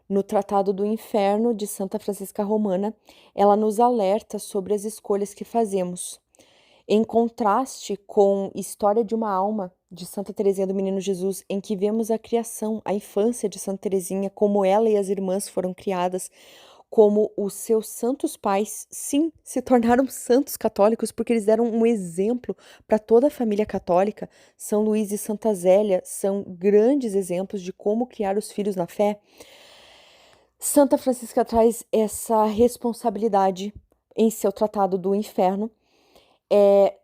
No Tratado do Inferno, de Santa Francisca Romana, ela nos alerta sobre as escolhas que fazemos. Em contraste com História de uma Alma, de Santa Teresinha do Menino Jesus, em que vemos a criação, a infância de Santa Teresinha, como ela e as irmãs foram criadas, como os seus santos pais, sim, se tornaram santos católicos porque eles deram um exemplo para toda a família católica. São Luís e Santa Zélia são grandes exemplos de como criar os filhos na fé. Santa Francisca traz essa responsabilidade em seu Tratado do Inferno,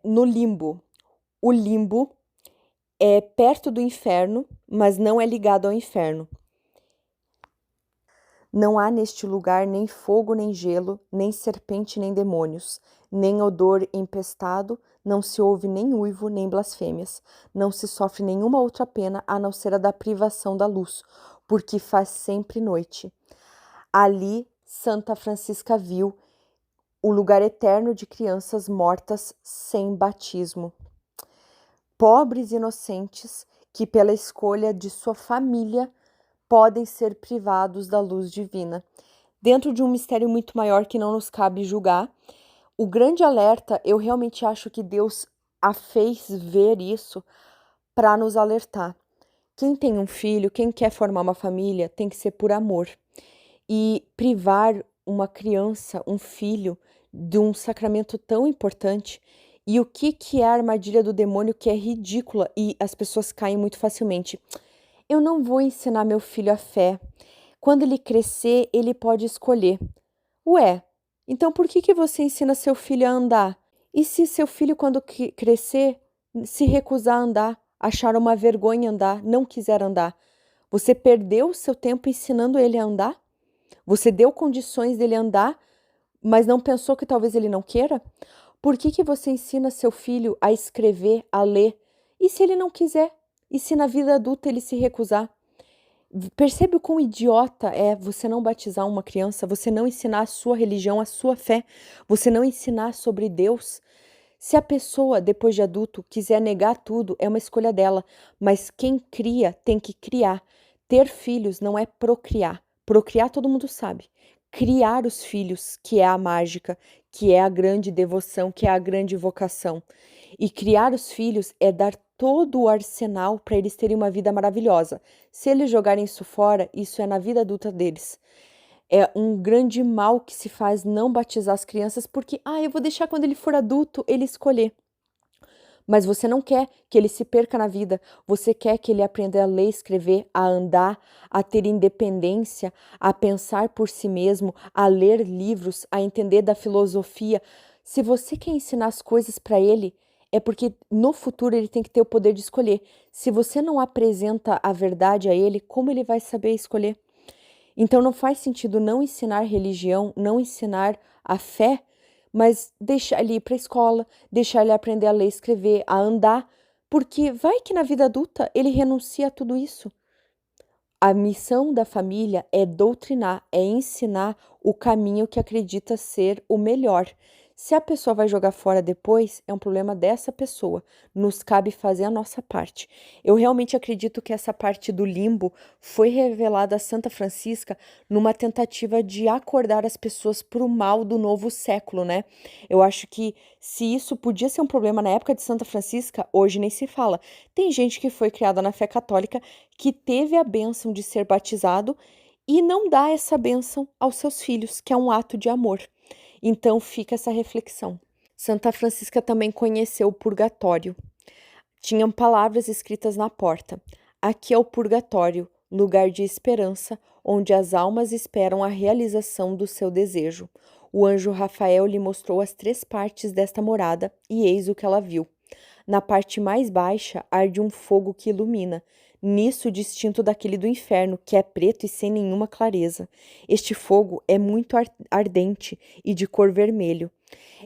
no limbo. O limbo é perto do inferno, mas não é ligado ao inferno. Não há neste lugar nem fogo, nem gelo, nem serpente, nem demônios, nem odor empestado, não se ouve nem uivo, nem blasfêmias. Não se sofre nenhuma outra pena a não ser a da privação da luz, porque faz sempre noite. Ali, Santa Francisca viu o lugar eterno de crianças mortas sem batismo. Pobres inocentes que, pela escolha de sua família, podem ser privados da luz divina. Dentro de um mistério muito maior que não nos cabe julgar, o grande alerta, eu realmente acho que Deus a fez ver isso para nos alertar. Quem tem um filho, quem quer formar uma família, tem que ser por amor. E privar uma criança, um filho, de um sacramento tão importante. E o que é a armadilha do demônio, que é ridícula e as pessoas caem muito facilmente. Eu não vou ensinar meu filho a fé. Quando ele crescer, ele pode escolher. Ué, então por que você ensina seu filho a andar? E se seu filho, quando crescer, se recusar a andar, achar uma vergonha andar, não quiser andar? Você perdeu o seu tempo ensinando ele a andar? Você deu condições dele andar, mas não pensou que talvez ele não queira? Por que você ensina seu filho a escrever, a ler? E se ele não quiser? E se na vida adulta ele se recusar? Percebe o quão idiota é você não batizar uma criança, você não ensinar a sua religião, a sua fé, você não ensinar sobre Deus? Se a pessoa, depois de adulto, quiser negar tudo, é uma escolha dela, mas quem cria tem que criar. Ter filhos não é procriar. Procriar todo mundo sabe. Criar os filhos, que é a mágica, que é a grande devoção, que é a grande vocação. E criar os filhos é dar todo o arsenal para eles terem uma vida maravilhosa. Se eles jogarem isso fora, isso é na vida adulta deles. É um grande mal que se faz não batizar as crianças porque, eu vou deixar quando ele for adulto ele escolher. Mas você não quer que ele se perca na vida, você quer que ele aprenda a ler, escrever, a andar, a ter independência, a pensar por si mesmo, a ler livros, a entender da filosofia. Se você quer ensinar as coisas para ele, é porque no futuro ele tem que ter o poder de escolher. Se você não apresenta a verdade a ele, como ele vai saber escolher? Então não faz sentido não ensinar religião, não ensinar a fé, mas deixar ele ir para a escola, deixar ele aprender a ler, escrever, a andar, porque vai que na vida adulta ele renuncia a tudo isso. A missão da família é doutrinar, é ensinar o caminho que acredita ser o melhor. Se a pessoa vai jogar fora depois, é um problema dessa pessoa. Nos cabe fazer a nossa parte. Eu realmente acredito que essa parte do limbo foi revelada a Santa Francisca numa tentativa de acordar as pessoas para o mal do novo século, né? Eu acho que se isso podia ser um problema na época de Santa Francisca, hoje nem se fala. Tem gente que foi criada na fé católica que teve a bênção de ser batizado e não dá essa bênção aos seus filhos, que é um ato de amor. Então fica essa reflexão. Santa Francisca também conheceu o purgatório. Tinham palavras escritas na porta: aqui é o purgatório, lugar de esperança, onde as almas esperam a realização do seu desejo. O anjo Rafael lhe mostrou as 3 partes desta morada, e eis o que ela viu. Na parte mais baixa arde um fogo que ilumina, nisso distinto daquele do inferno, que é preto e sem nenhuma clareza. Este fogo é muito ardente e de cor vermelho.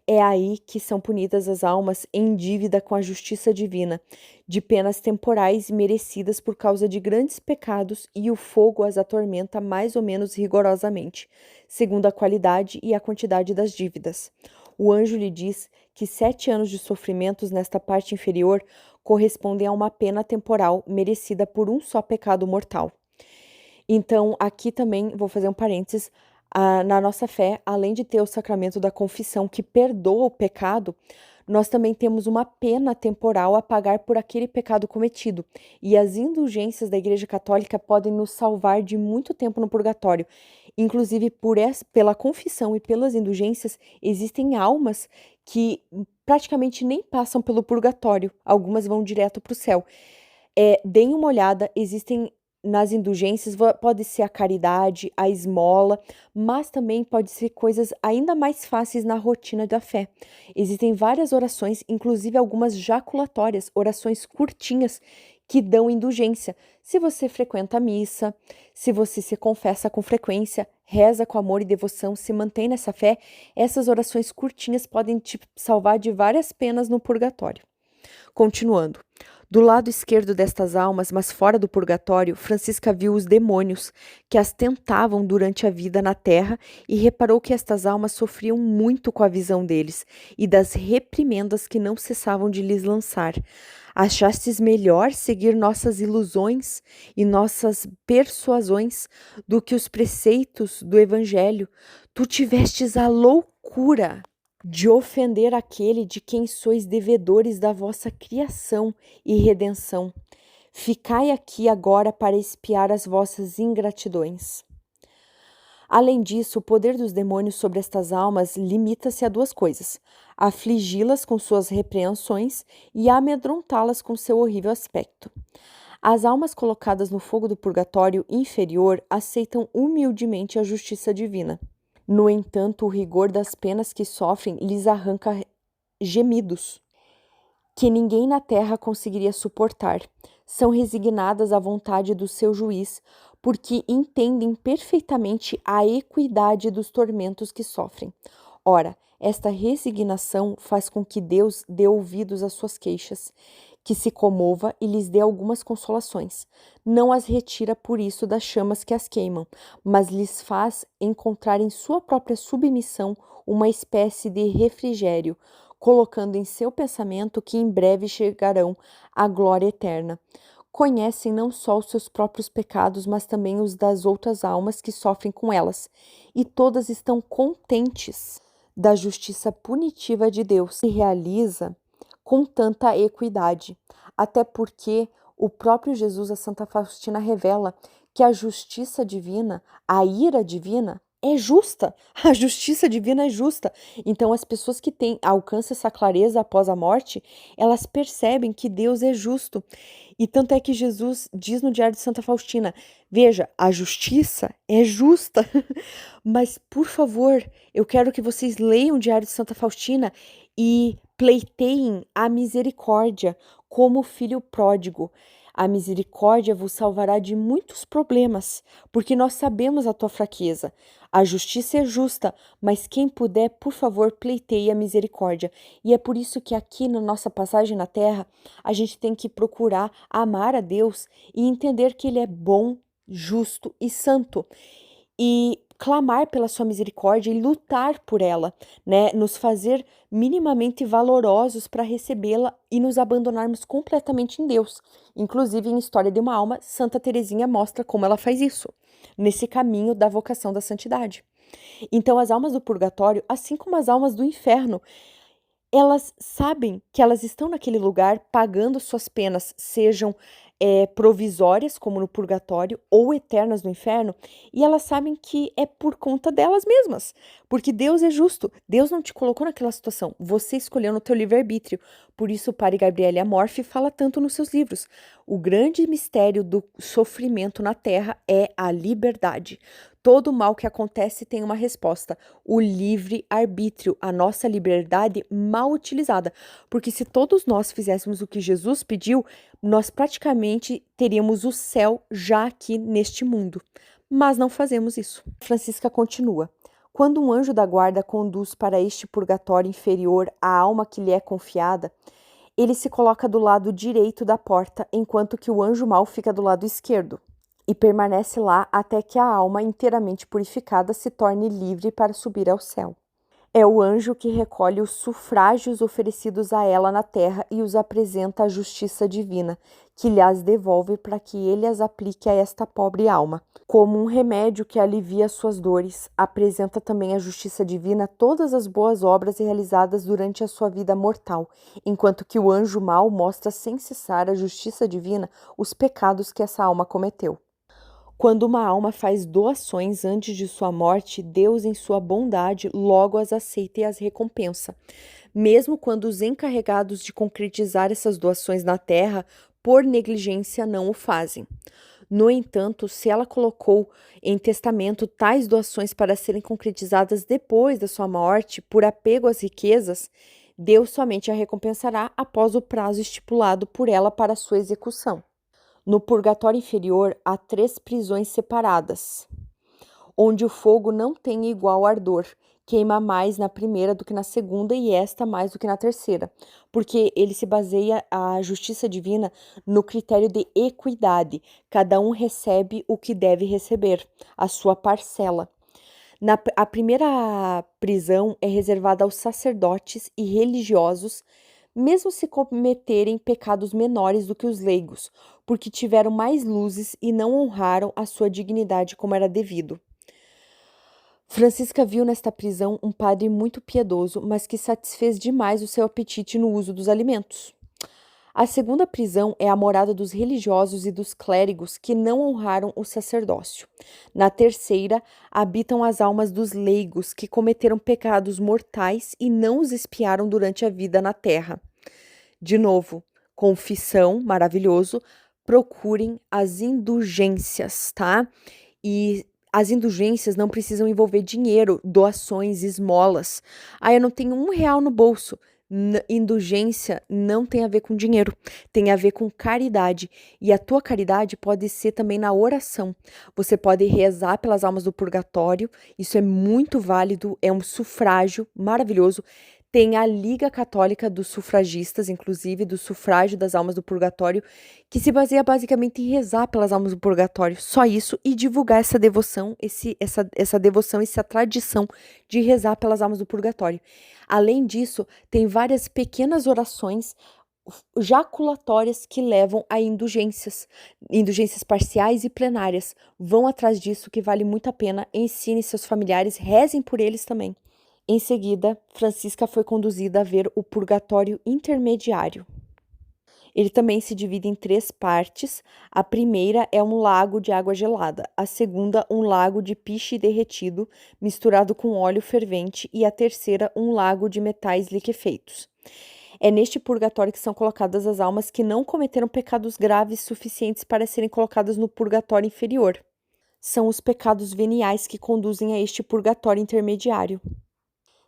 É aí que são punidas as almas em dívida com a justiça divina, de penas temporais merecidas por causa de grandes pecados, e o fogo as atormenta mais ou menos rigorosamente, segundo a qualidade e a quantidade das dívidas. O anjo lhe diz que 7 anos de sofrimentos nesta parte inferior correspondem a uma pena temporal merecida por um só pecado mortal. Então, aqui também vou fazer um parênteses. Na nossa fé, além de ter o sacramento da confissão que perdoa o pecado, nós também temos uma pena temporal a pagar por aquele pecado cometido. E as indulgências da Igreja Católica podem nos salvar de muito tempo no purgatório. Inclusive, pela confissão e pelas indulgências, existem almas que praticamente nem passam pelo purgatório, algumas vão direto para o céu. Deem uma olhada, existem nas indulgências, pode ser a caridade, a esmola, mas também pode ser coisas ainda mais fáceis na rotina da fé. Existem várias orações, inclusive algumas jaculatórias, orações curtinhas que dão indulgência. Se você frequenta a missa, se você se confessa com frequência, reza com amor e devoção, se mantém nessa fé, essas orações curtinhas podem te salvar de várias penas no purgatório. Continuando. Do lado esquerdo destas almas, mas fora do purgatório, Francisca viu os demônios que as tentavam durante a vida na terra e reparou que estas almas sofriam muito com a visão deles e das reprimendas que não cessavam de lhes lançar. Achastes melhor seguir nossas ilusões e nossas persuasões do que os preceitos do Evangelho? Tu tivestes a loucura de ofender aquele de quem sois devedores da vossa criação e redenção. Ficai aqui agora para expiar as vossas ingratidões. Além disso, o poder dos demônios sobre estas almas limita-se a duas coisas: afligi-las com suas repreensões e amedrontá-las com seu horrível aspecto. As almas colocadas no fogo do purgatório inferior aceitam humildemente a justiça divina. No entanto, o rigor das penas que sofrem lhes arranca gemidos que ninguém na terra conseguiria suportar. São resignadas à vontade do seu juiz, porque entendem perfeitamente a equidade dos tormentos que sofrem. Ora, esta resignação faz com que Deus dê ouvidos às suas queixas, que se comova e lhes dê algumas consolações. Não as retira por isso das chamas que as queimam, mas lhes faz encontrar em sua própria submissão uma espécie de refrigério, colocando em seu pensamento que em breve chegarão à glória eterna. Conhecem não só os seus próprios pecados, mas também os das outras almas que sofrem com elas, e todas estão contentes da justiça punitiva de Deus, que realiza com tanta equidade, até porque o próprio Jesus, a Santa Faustina, revela que a justiça divina, a ira divina, é justa, a justiça divina é justa. Então, as pessoas que alcançam essa clareza após a morte, elas percebem que Deus é justo. E tanto é que Jesus diz no Diário de Santa Faustina: veja, a justiça é justa. Mas, por favor, eu quero que vocês leiam o Diário de Santa Faustina e pleiteiem a misericórdia como filho pródigo. A misericórdia vos salvará de muitos problemas, porque nós sabemos a tua fraqueza. A justiça é justa, mas quem puder, por favor, pleiteie a misericórdia. E é por isso que aqui na nossa passagem na terra, a gente tem que procurar amar a Deus e entender que Ele é bom, justo e santo. E clamar pela sua misericórdia e lutar por ela, né? Nos fazer minimamente valorosos para recebê-la e nos abandonarmos completamente em Deus. Inclusive, em História de uma Alma, Santa Teresinha mostra como ela faz isso, nesse caminho da vocação da santidade. Então, as almas do purgatório, assim como as almas do inferno, elas sabem que elas estão naquele lugar pagando suas penas, sejam provisórias, como no purgatório, ou eternas no inferno, e elas sabem que é por conta delas mesmas, porque Deus é justo, Deus não te colocou naquela situação, você escolheu no teu livre-arbítrio. Por isso o padre Gabriele Amorfi fala tanto nos seus livros: o grande mistério do sofrimento na terra é a liberdade. Todo mal que acontece tem uma resposta: o livre-arbítrio, a nossa liberdade mal utilizada. Porque se todos nós fizéssemos o que Jesus pediu, nós praticamente teríamos o céu já aqui neste mundo. Mas não fazemos isso. Francisca continua: quando um anjo da guarda conduz para este purgatório inferior a alma que lhe é confiada, ele se coloca do lado direito da porta, enquanto que o anjo mau fica do lado esquerdo, e permanece lá até que a alma inteiramente purificada se torne livre para subir ao céu. É o anjo que recolhe os sufrágios oferecidos a ela na terra e os apresenta à justiça divina, que lhas devolve para que ele as aplique a esta pobre alma. Como um remédio que alivia suas dores, apresenta também a justiça divina todas as boas obras realizadas durante a sua vida mortal, enquanto que o anjo mau mostra sem cessar a justiça divina os pecados que essa alma cometeu. Quando uma alma faz doações antes de sua morte, Deus, em sua bondade, logo as aceita e as recompensa, mesmo quando os encarregados de concretizar essas doações na terra, por negligência, não o fazem. No entanto, se ela colocou em testamento tais doações para serem concretizadas depois da sua morte, por apego às riquezas, Deus somente a recompensará após o prazo estipulado por ela para sua execução. No purgatório inferior há 3 prisões separadas, onde o fogo não tem igual ardor, queima mais na primeira do que na segunda e esta mais do que na terceira, porque ele se baseia a justiça divina no critério de equidade. Cada um recebe o que deve receber, a sua parcela. A primeira prisão é reservada aos sacerdotes e religiosos, mesmo se cometerem pecados menores do que os leigos, porque tiveram mais luzes e não honraram a sua dignidade como era devido. Francisca viu nesta prisão um padre muito piedoso, mas que satisfez demais o seu apetite no uso dos alimentos. A segunda prisão é a morada dos religiosos e dos clérigos que não honraram o sacerdócio. Na terceira, habitam as almas dos leigos que cometeram pecados mortais e não os expiaram durante a vida na terra. De novo, confissão, maravilhoso, procurem as indulgências, tá? E as indulgências não precisam envolver dinheiro, doações, esmolas. Ah, eu não tenho R$1 no bolso. Indulgência não tem a ver com dinheiro, tem a ver com caridade. E a tua caridade pode ser também na oração. Você pode rezar pelas almas do purgatório, isso é muito válido, é um sufrágio maravilhoso. Tem a Liga Católica dos Sufragistas, inclusive, do sufrágio das almas do purgatório, que se baseia basicamente em rezar pelas almas do purgatório, só isso, e divulgar essa devoção, essa tradição de rezar pelas almas do purgatório. Além disso, tem várias pequenas orações jaculatórias que levam a indulgências parciais e plenárias. Vão atrás disso, que vale muito a pena. Ensine seus familiares, rezem por eles também. Em seguida, Francisca foi conduzida a ver o purgatório intermediário. Ele também se divide em 3 partes. A primeira é um lago de água gelada, a segunda, um lago de piche derretido, misturado com óleo fervente, e a terceira, um lago de metais liquefeitos. É neste purgatório que são colocadas as almas que não cometeram pecados graves suficientes para serem colocadas no purgatório inferior. São os pecados veniais que conduzem a este purgatório intermediário.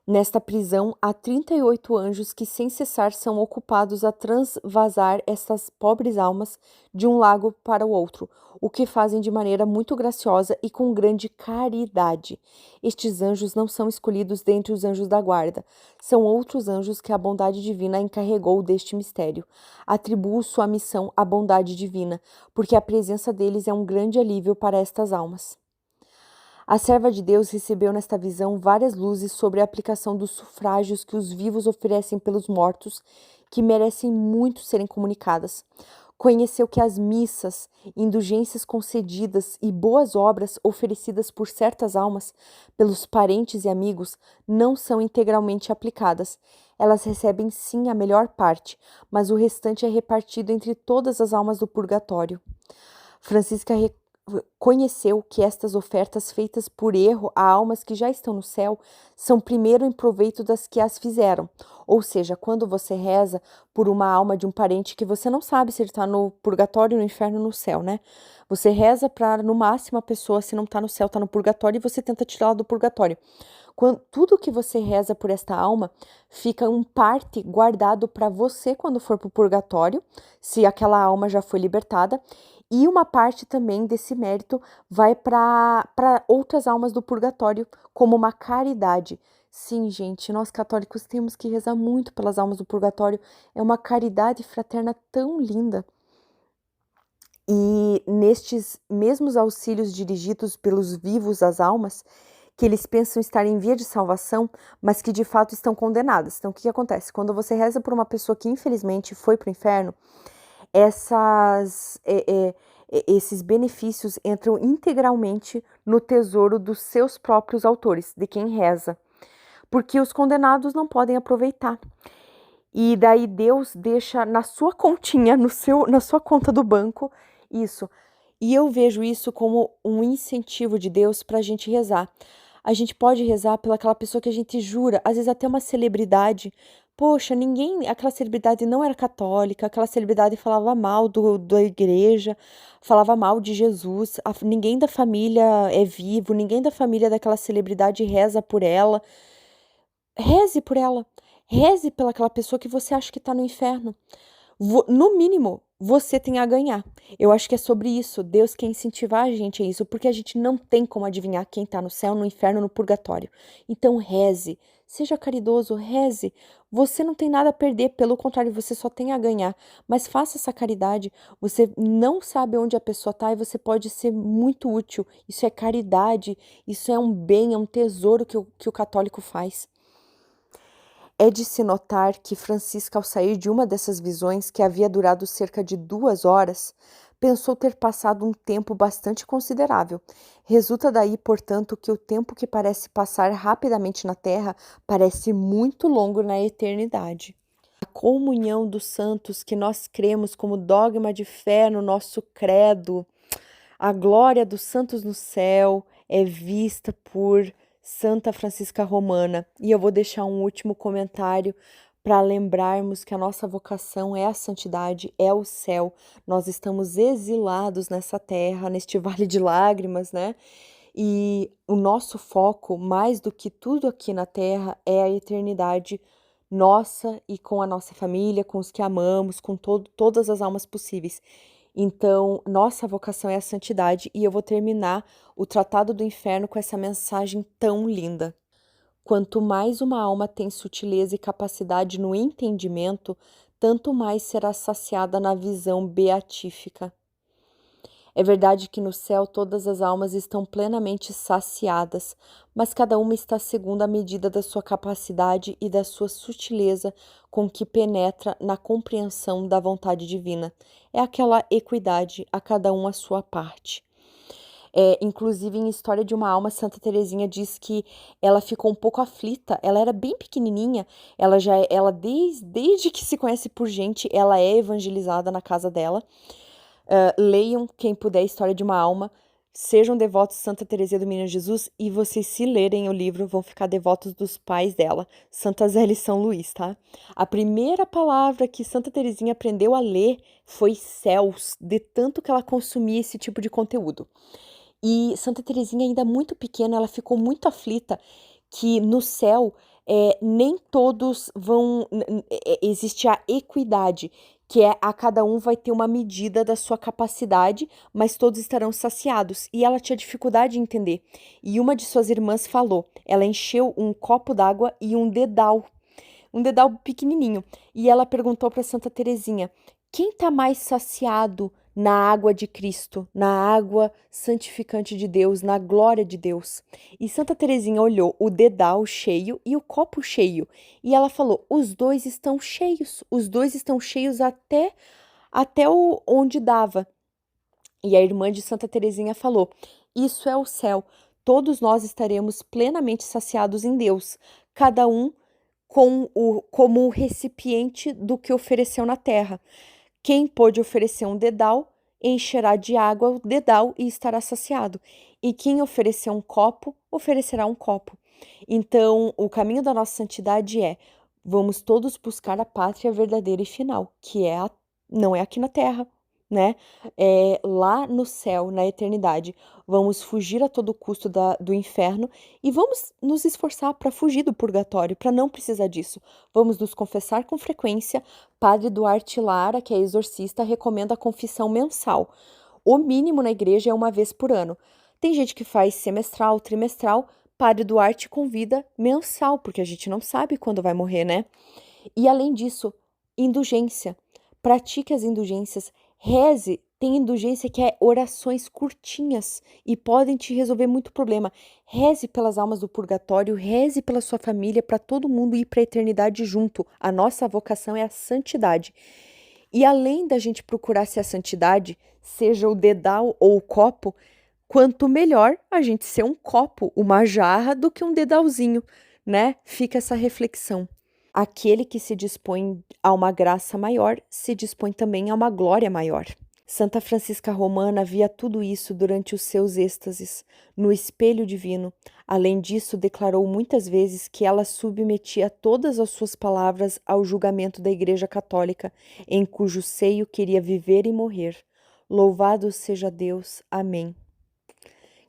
Nesta prisão, há 38 anjos que sem cessar são ocupados a transvasar estas pobres almas de um lago para o outro, o que fazem de maneira muito graciosa e com grande caridade. Estes anjos não são escolhidos dentre os anjos da guarda, são outros anjos que a bondade divina encarregou deste mistério. Atribuo sua missão à bondade divina, porque a presença deles é um grande alívio para estas almas. A serva de Deus recebeu nesta visão várias luzes sobre a aplicação dos sufrágios que os vivos oferecem pelos mortos, que merecem muito serem comunicadas. Conheceu que as missas, indulgências concedidas e boas obras oferecidas por certas almas pelos parentes e amigos não são integralmente aplicadas. Elas recebem sim a melhor parte, mas o restante é repartido entre todas as almas do purgatório. Francisca conheceu que estas ofertas feitas por erro a almas que já estão no céu são primeiro em proveito das que as fizeram. Ou seja, quando você reza por uma alma de um parente que você não sabe se ele está no purgatório, no inferno ou no céu, né? Você reza para, no máximo, a pessoa, se não está no céu, está no purgatório, e você tenta tirá-la do purgatório. Tudo que você reza por esta alma fica um parte guardado para você quando for para o purgatório, se aquela alma já foi libertada, e uma parte também desse mérito vai para outras almas do purgatório, como uma caridade. Sim, gente, nós católicos temos que rezar muito pelas almas do purgatório. É uma caridade fraterna tão linda. E nestes mesmos auxílios dirigidos pelos vivos às almas, que eles pensam estar em via de salvação, mas que de fato estão condenadas. Então, o que acontece? Quando você reza por uma pessoa que infelizmente foi para o inferno, Esses benefícios entram integralmente no tesouro dos seus próprios autores, de quem reza, porque os condenados não podem aproveitar. E daí Deus deixa na sua continha, na sua conta do banco, isso. E eu vejo isso como um incentivo de Deus para a gente rezar. A gente pode rezar pelaquela pessoa que a gente jura, às vezes até uma celebridade. Poxa, aquela celebridade não era católica, aquela celebridade falava mal da igreja, falava mal de Jesus, ninguém da família é vivo, ninguém da família daquela celebridade reza por ela. Reze por ela. Reze pelaquela pessoa que você acha que está no inferno. No mínimo, você tem a ganhar. Eu acho que é sobre isso. Deus quer incentivar a gente a isso, porque a gente não tem como adivinhar quem está no céu, no inferno, no purgatório. Então, reze. Seja caridoso, reze. Você não tem nada a perder, pelo contrário, você só tem a ganhar. Mas faça essa caridade. Você não sabe onde a pessoa está e você pode ser muito útil. Isso é caridade, isso é um bem, é um tesouro que o católico faz. É de se notar que Francisca, ao sair de uma dessas visões, que havia durado cerca de 2 horas, pensou ter passado um tempo bastante considerável. Resulta daí, portanto, que o tempo que parece passar rapidamente na Terra parece muito longo na eternidade. A comunhão dos santos que nós cremos como dogma de fé no nosso credo, a glória dos santos no céu é vista por Santa Francisca Romana. E eu vou deixar um último comentário para lembrarmos que a nossa vocação é a santidade, é o céu. Nós estamos exilados nessa terra, neste vale de lágrimas, né? E o nosso foco, mais do que tudo aqui na terra, é a eternidade nossa e com a nossa família, com os que amamos, com todas as almas possíveis. Então, nossa vocação é a santidade e eu vou terminar o Tratado do Inferno com essa mensagem tão linda. Quanto mais uma alma tem sutileza e capacidade no entendimento, tanto mais será saciada na visão beatífica. É verdade que no céu todas as almas estão plenamente saciadas, mas cada uma está segundo a medida da sua capacidade e da sua sutileza com que penetra na compreensão da vontade divina. É aquela equidade, a cada um a sua parte. Inclusive, em História de uma Alma, Santa Teresinha diz que ela ficou um pouco aflita. Ela era bem pequenininha. Ela desde que se conhece por gente, ela é evangelizada na casa dela. Leiam, quem puder, História de uma Alma. Sejam devotos de Santa Teresinha do Menino Jesus e vocês, se lerem o livro, vão ficar devotos dos pais dela, Santa Zélia e São Luís, tá? A primeira palavra que Santa Teresinha aprendeu a ler foi céus, de tanto que ela consumia esse tipo de conteúdo. E Santa Teresinha, ainda muito pequena, ela ficou muito aflita que no céu nem todos vão. Existe a equidade, que é a cada um vai ter uma medida da sua capacidade, mas todos estarão saciados. E ela tinha dificuldade de entender. E uma de suas irmãs falou: ela encheu um copo d'água e um dedal pequenininho. E ela perguntou para Santa Teresinha: quem está mais saciado na água de Cristo, na água santificante de Deus, na glória de Deus? E Santa Teresinha olhou o dedal cheio e o copo cheio, e ela falou: os dois estão cheios até onde dava. E a irmã de Santa Teresinha falou: isso é o céu. Todos nós estaremos plenamente saciados em Deus, cada um como o recipiente do que ofereceu na terra. Quem pôde oferecer um dedal, encherá de água o dedal e estará saciado. E quem oferecer um copo, oferecerá um copo. Então, o caminho da nossa santidade é: vamos todos buscar a pátria verdadeira e final, que não é aqui na terra, né? É lá no céu, na eternidade. Vamos fugir a todo custo do inferno e vamos nos esforçar para fugir do purgatório, para não precisar disso. Vamos nos confessar com frequência. Padre Duarte Lara, que é exorcista, recomenda a confissão mensal. O mínimo na igreja é uma vez por ano. Tem gente que faz semestral, trimestral. Padre Duarte convida mensal, porque a gente não sabe quando vai morrer, né? E além disso, indulgência. Pratique as indulgências. Reze, tem indulgência que é orações curtinhas e podem te resolver muito problema. Reze pelas almas do purgatório, reze pela sua família, para todo mundo ir para a eternidade junto. A nossa vocação é a santidade. E além da gente procurar ser a santidade, seja o dedal ou o copo, quanto melhor a gente ser um copo, uma jarra, do que um dedalzinho, né? Fica essa reflexão. Aquele que se dispõe a uma graça maior, se dispõe também a uma glória maior. Santa Francisca Romana via tudo isso durante os seus êxtases, no espelho divino. Além disso, declarou muitas vezes que ela submetia todas as suas palavras ao julgamento da Igreja Católica, em cujo seio queria viver e morrer. Louvado seja Deus. Amém.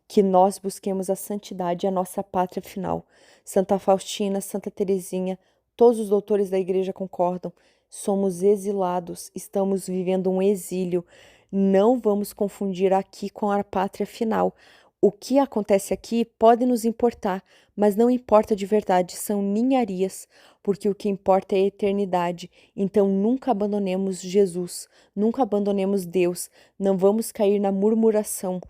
Que nós busquemos a santidade, a nossa pátria final. Santa Faustina, Santa Teresinha, todos os doutores da Igreja concordam. Somos exilados, estamos vivendo um exílio. Não vamos confundir aqui com a pátria final. O que acontece aqui pode nos importar, mas não importa de verdade, são ninharias, porque o que importa é a eternidade. Então nunca abandonemos Jesus, nunca abandonemos Deus, não vamos cair na murmuração.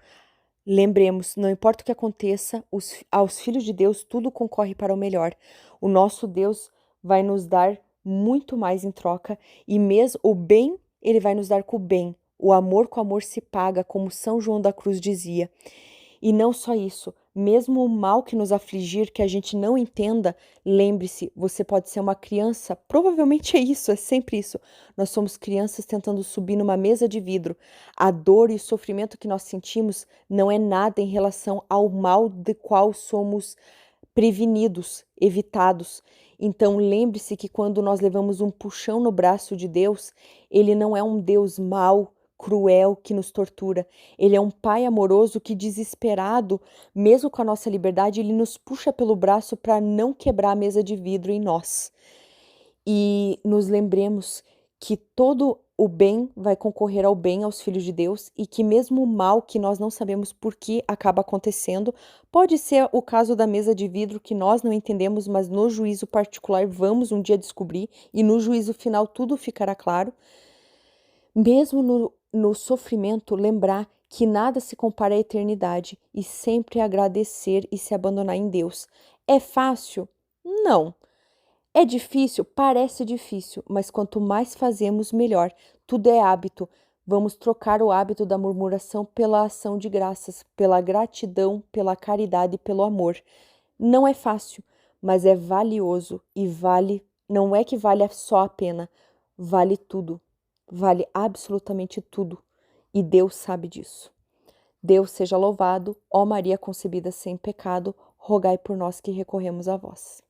Lembremos, não importa o que aconteça, aos filhos de Deus tudo concorre para o melhor. O nosso Deus vai nos dar muito mais em troca, e mesmo o bem, ele vai nos dar com o bem. O amor com amor se paga, como São João da Cruz dizia. E não só isso, mesmo o mal que nos afligir, que a gente não entenda, lembre-se, você pode ser uma criança, provavelmente é isso, é sempre isso. Nós somos crianças tentando subir numa mesa de vidro. A dor e o sofrimento que nós sentimos não é nada em relação ao mal de qual somos prevenidos, evitados. Então lembre-se que quando nós levamos um puxão no braço de Deus, ele não é um Deus mau, cruel, que nos tortura. Ele é um Pai amoroso que, desesperado, mesmo com a nossa liberdade, ele nos puxa pelo braço para não quebrar a mesa de vidro em nós. E nos lembremos que todo o bem vai concorrer ao bem aos filhos de Deus, e que mesmo o mal que nós não sabemos por que acaba acontecendo, pode ser o caso da mesa de vidro que nós não entendemos, mas no juízo particular vamos um dia descobrir, e no juízo final tudo ficará claro. Mesmo no sofrimento, lembrar que nada se compara à eternidade, e sempre agradecer e se abandonar em Deus. É fácil? Não. É difícil? Parece difícil, mas quanto mais fazemos, melhor. Tudo é hábito. Vamos trocar o hábito da murmuração pela ação de graças, pela gratidão, pela caridade e pelo amor. Não é fácil, mas é valioso, e não é que vale só a pena, vale tudo. Vale absolutamente tudo. E Deus sabe disso. Deus seja louvado, ó Maria concebida sem pecado, rogai por nós que recorremos a vós.